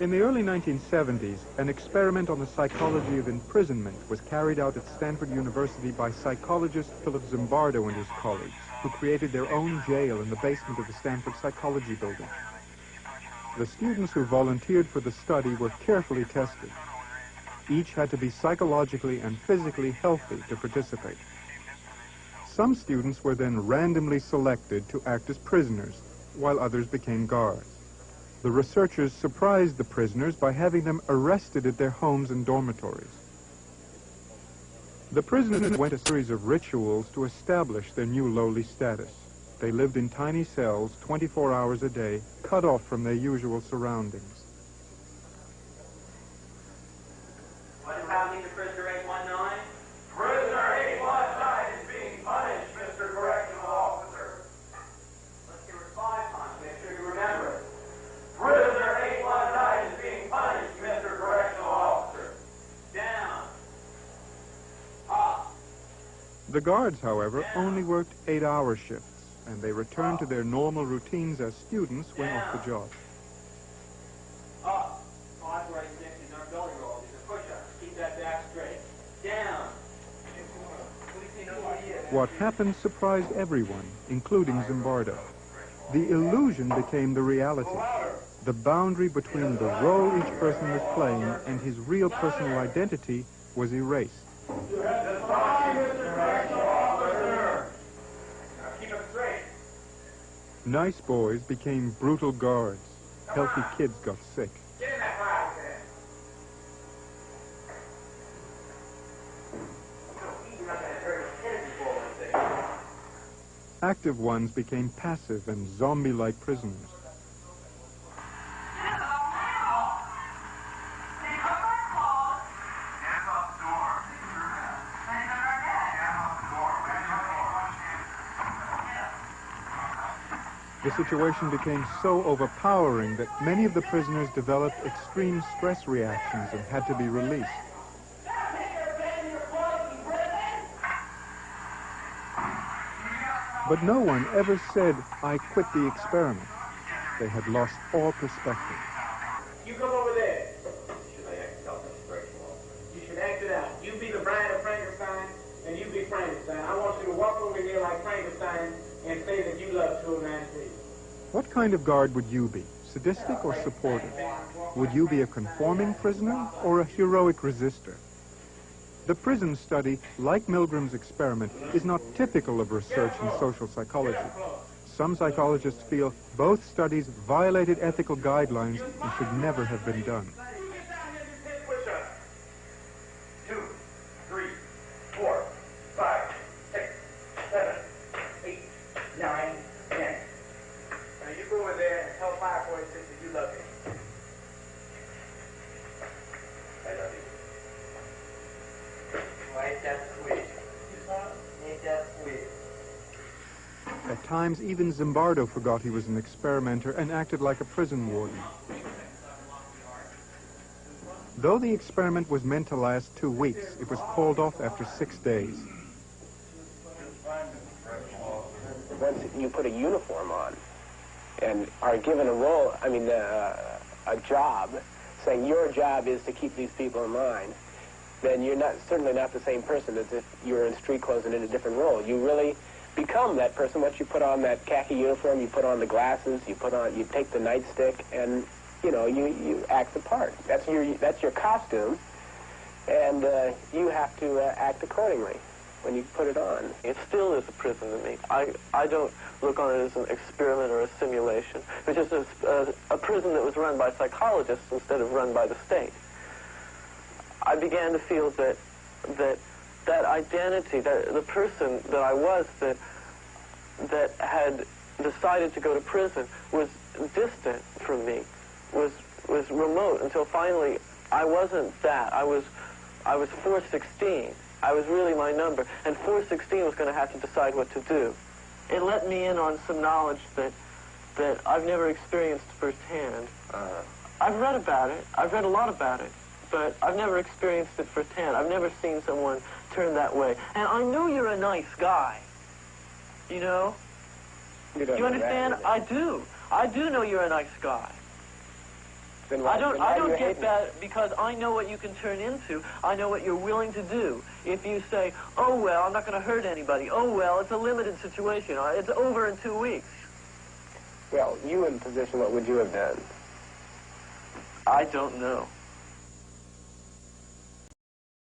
In the early 1970s, an experiment on the psychology of imprisonment was carried out at Stanford University by psychologist Philip Zimbardo and his colleagues, who created their own jail in the basement of the Stanford Psychology Building. The students who volunteered for the study were carefully tested. Each had to be psychologically and physically healthy to participate. Some students were then randomly selected to act as prisoners, while others became guards. The researchers surprised the prisoners by having them arrested at their homes and dormitories. The prisoners went a series of rituals to establish their new lowly status. They lived in tiny cells 24 hours a day, cut off from their usual surroundings. What is happening to prisoner 819? Prisoner 819 is being punished, Mr. Correctional Officer. Let's give her 5 times. Make sure you remember it. Prisoner 819 is being punished, Mr. Correctional Officer. Down. Up. The guards, however, only worked 8-hour shifts, and they returned to their normal routines as students when off the job. Up. 5 right 6 is our belly roll. These are push-ups. Keep that back straight. Down. What happened surprised everyone, including Zimbardo. The illusion became the reality. The boundary between the role each person was playing and his real personal identity was erased. Nice boys became brutal guards. Healthy kids got sick. Get in that box, then. Active ones became passive and zombie-like prisoners. The situation became so overpowering that many of the prisoners developed extreme stress reactions and had to be released. But no one ever said, "I quit the experiment." They had lost all perspective. You come over there. Should I act self-inspirational? You should act it out. You be the bride of Frankenstein, and you be Frankenstein. I want you to walk over here like Frankenstein and say that you love 293. What kind of guard would you be, sadistic or supportive? Would you be a conforming prisoner or a heroic resistor? The prison study, like Milgram's experiment, is not typical of research in social psychology. Some psychologists feel both studies violated ethical guidelines and should never have been done. 2, 3, 4, 5, 6, 7, 8, 9, 10. Now you go over there and tell 546 that you love me. I love you. Well, ain't that sweet? Ain't that sweet? At times, even Zimbardo forgot he was an experimenter and acted like a prison warden. Though the experiment was meant to last 2 weeks, it was called off after 6 days. Once you put a uniform on and are given a role, a job, saying your job is to keep these people in line, then you're certainly not the same person as if you were in street clothes and in a different role. You really become that person. Once you put on that khaki uniform, you put on the glasses, you take the nightstick, and you act the part. That's your costume, and you have to act accordingly when you put it on. It still is a prison to me. I don't look on it as an experiment or a simulation. It's just a prison that was run by psychologists instead of run by the state. I began to feel that identity, that the person that I was, that had decided to go to prison, was distant from me, was remote, until finally I wasn't that. I was 416. I was really my number, and 416 was going to have to decide what to do. It let me in on some knowledge that I've never experienced firsthand. I've read about it. I've read a lot about it. But I've never experienced it firsthand. I've never seen someone turn that way. And I know you're a nice guy. You know? You understand? I do. I do know you're a nice guy. then why, I don't you get hate me? that because I know what you can turn into. I know what you're willing to do. If you say, oh, well, I'm not going to hurt anybody. Oh, well, it's a limited situation. It's over in 2 weeks. Well, you in position, what would you have done? I don't know.